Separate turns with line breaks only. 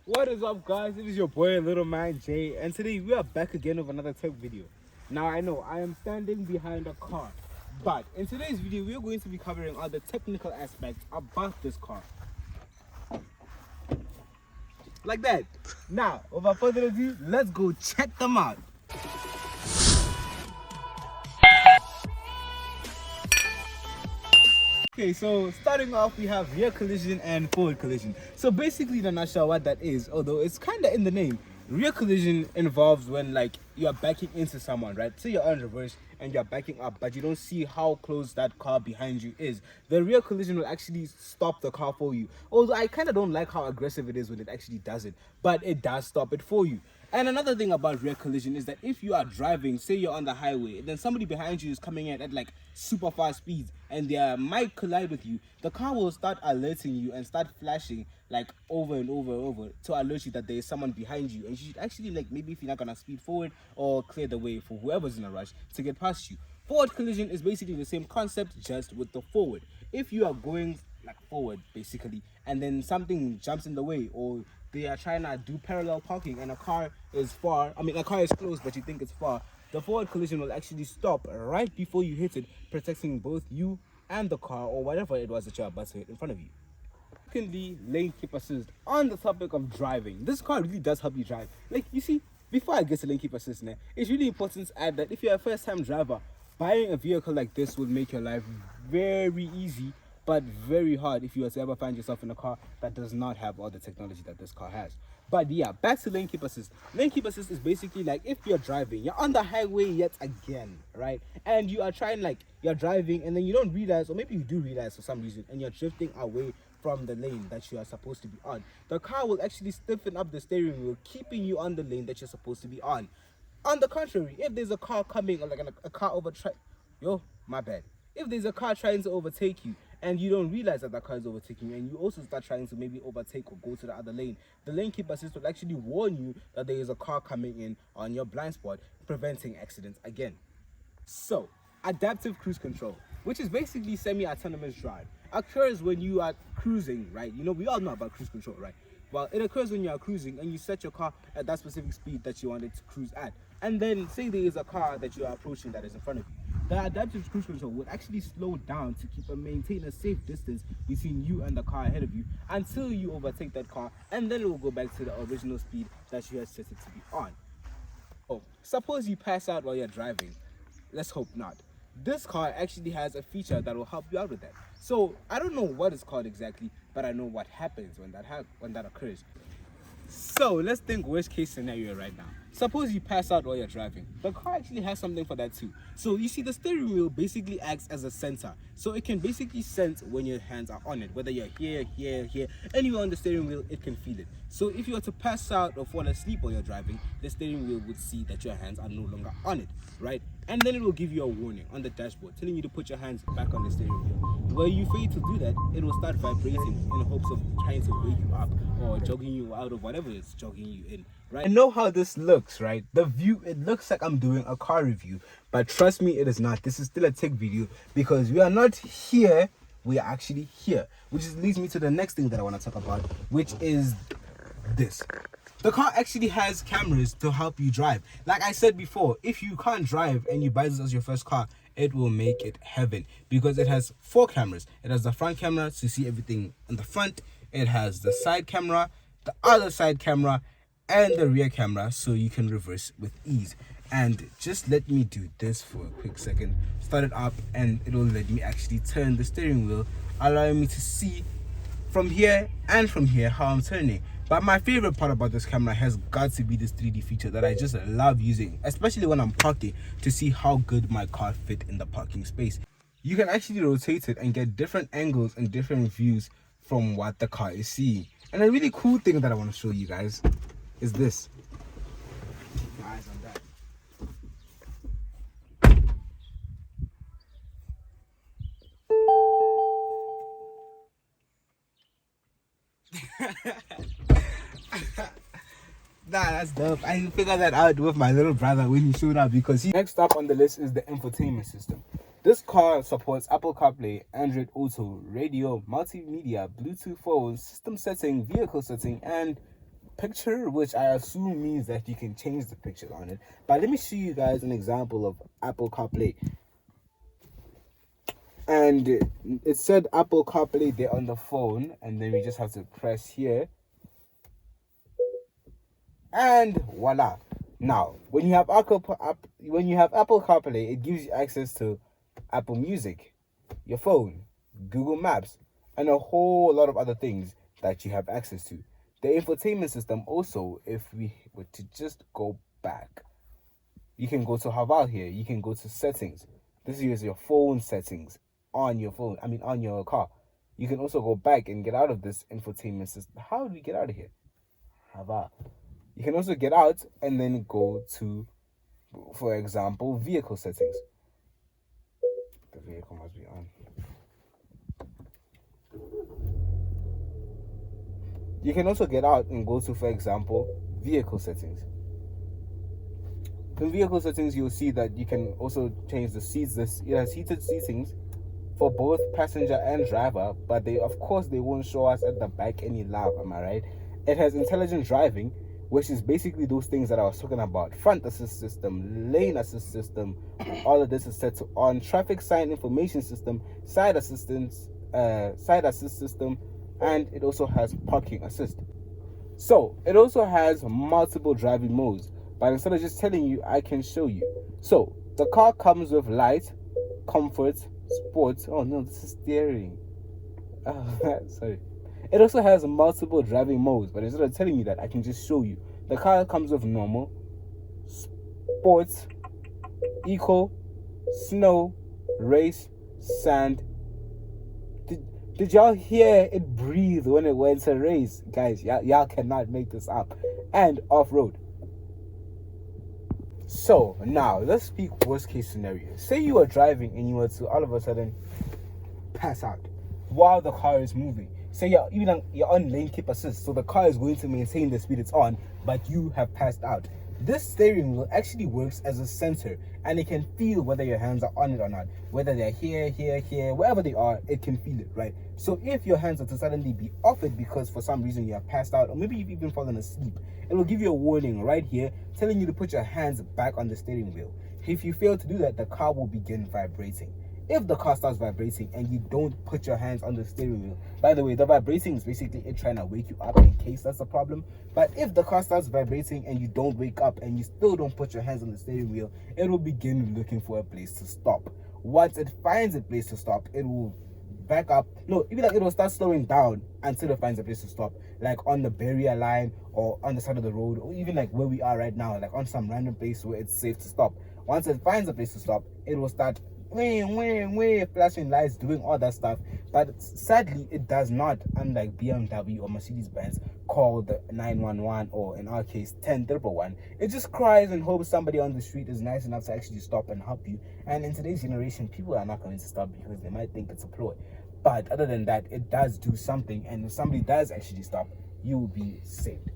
What is up, guys? It is your boy Little Man Jay, and today we are back again with another tech video. Now I know I am standing behind a car, but in today's video we are going to be covering all the technical aspects about this car. Like that. Now, without further ado, let's go check them out. Okay, so starting off, we have rear collision and forward collision. So basically, in a nutshell, what that is, although it's kind of in the name, rear collision involves when like you're backing into someone, right? So you're on reverse and you're backing up, but you don't see how close that car behind you is. The rear collision will actually stop the car for you. Although I kind of don't like how aggressive it is when it actually does it, but it does stop it for you. And another thing about rear collision is that if you are driving, say you're on the highway, and then somebody behind you is coming in at like super fast speeds and they might collide with you, the car will start alerting you and start flashing like over and over to alert you that there is someone behind you, and you should actually, like, maybe if you're not gonna speed forward or clear the way for whoever's in a rush to get past you. Forward collision is basically the same concept, just with the forward. If you are going like forward basically and then something jumps in the way, or they are trying to do parallel parking and a car is close but you think it's far, the forward collision will actually stop right before you hit it, protecting both you and the car or whatever it was that you're about to hit in front of you. Secondly, lane keep assist. On the topic of driving, this car really does help you drive. Like, you see, before I get to lane keep assist, it's really important to add that if you're a first time driver, buying a vehicle like this will make your life very easy, but very hard if you were to ever find yourself in a car that does not have all the technology that this car has. But yeah, back to lane keep assist. Lane keep assist is basically like if you're driving, you're on the highway yet again, right? And you are trying, like, you're driving and then you don't realize, or maybe you do realize for some reason, and you're drifting away from the lane that you are supposed to be on. The car will actually stiffen up the steering wheel, keeping you on the lane that you're supposed to be on. On the contrary, if there's a car coming, or like a car if there's a car trying to overtake you and you don't realize that car is overtaking you, and you also start trying to maybe overtake or go to the other lane, the lane keep assist will actually warn you that there is a car coming in on your blind spot, preventing accidents again. So, adaptive cruise control, which is basically semi-autonomous drive, occurs when you are cruising, right? You know, we all know about cruise control, right? Well, it occurs when you are cruising and you set your car at that specific speed that you wanted to cruise at. And then say there is a car that you are approaching that is in front of you. The adaptive cruise control will actually slow down to keep and maintain a safe distance between you and the car ahead of you until you overtake that car, and then it will go back to the original speed that you had set it to be on. Oh, suppose you pass out while you're driving. Let's hope not. This car actually has a feature that will help you out with that. So I don't know what it's called exactly, but I know what happens when that occurs. So let's think worst case scenario right now. Suppose you pass out while you're driving. The car actually has something for that too. So you see, the steering wheel basically acts as a sensor. So it can basically sense when your hands are on it. Whether you're here, anywhere on the steering wheel, it can feel it. So if you were to pass out or fall asleep while you're driving, the steering wheel would see that your hands are no longer on it, right? And then it will give you a warning on the dashboard telling you to put your hands back on the steering wheel. Where you fail to do that, it will start vibrating in hopes of trying to wake you up or jogging you out of whatever it's jogging you in, right? I know how this looks, right? The view, it looks like I'm doing a car review, but trust me, it is not. This is still a tech video because we are not here, we are actually here. Which leads me to the next thing that I want to talk about, which is this. The car actually has cameras to help you drive. Like I said before, if you can't drive and you buy this as your first car, it will make it heaven because it has 4 cameras. It has the front camera to see everything in the front. It has the side camera, the other side camera, and the rear camera, so you can reverse with ease. And just let me do this for a quick second. Start it up and it will let me actually turn the steering wheel, allowing me to see from here and from here how I'm turning. But my favorite part about this camera has got to be this 3D feature that I just love using, especially when I'm parking, to see how good my car fit in the parking space. You can actually rotate it and get different angles and different views from what the car is seeing. And a really cool thing that I want to show you guys is this. Keep my eyes on that. Nah, that's dope. I figured that out with my little brother when he showed up because Next up on the list is the infotainment system. This car supports Apple CarPlay, Android Auto, radio, multimedia, Bluetooth phone, system setting, vehicle setting, and picture, which I assume means that you can change the picture on it. But let me show you guys an example of Apple CarPlay. And it said Apple CarPlay there on the phone, and then we just have to press here, and voila. Now, when you have Apple CarPlay, it gives you access to Apple Music, your phone, Google Maps, and a whole lot of other things that you have access to. The infotainment system also, if we were to just go back, you can go to Haval here, you can go to settings. This is your phone settings on your phone, on your car. You can also go back and get out of this infotainment system. How do we get out of here? Haval. You can also get out and then go to, for example, vehicle settings. The vehicle must be on. You can also get out and go to, for example, vehicle settings. In vehicle settings, you'll see that you can also change the seats. It has heated seatings for both passenger and driver, but they won't show us at the back any love, am I right? It has intelligent driving, which is basically those things that I was talking about. Front assist system, lane assist system, all of this is set to on. Traffic sign information system, side assist system, and it also has parking assist. So it also has multiple driving modes, but instead of just telling you, I can show you. So the car comes with light, comfort, sports. Oh no, this is steering. Sorry. It also has multiple driving modes, but instead of telling you that, I can just show you. The car comes with normal, sports, eco, snow, race, sand. Did y'all hear it breathe when it went to race? Guys, y'all cannot make this up. And off-road. So, now, let's speak worst case scenario. Say you are driving and you were to all of a sudden pass out while the car is moving. Say you're on lane keep assist, so the car is going to maintain the speed it's on, but you have passed out. This steering wheel actually works as a sensor, and it can feel whether your hands are on it or not. Whether they're here, wherever they are, it can feel it, right? So if your hands are to suddenly be off it because for some reason you have passed out, or maybe you've even fallen asleep, it will give you a warning right here telling you to put your hands back on the steering wheel. If you fail to do that, the car will begin vibrating. If the car starts vibrating and you don't put your hands on the steering wheel, by the way, the vibrating is basically it trying to wake you up in case that's a problem. But if the car starts vibrating and you don't wake up and you still don't put your hands on the steering wheel, it will begin looking for a place to stop. Once it finds a place to stop, it will back up. No, even it will start slowing down until it finds a place to stop, like on the barrier line or on the side of the road, or even like where we are right now, like on some random place where it's safe to stop. Once it finds a place to stop, it will start flashing lights, doing all that stuff. But sadly, it does not, unlike BMW or Mercedes-Benz, call the 911 or in our case 10111. It just cries and hopes somebody on the street is nice enough to actually stop and help you. And in today's generation, people are not going to stop because they might think it's a ploy. But other than that, it does do something, and if somebody does actually stop, you will be saved.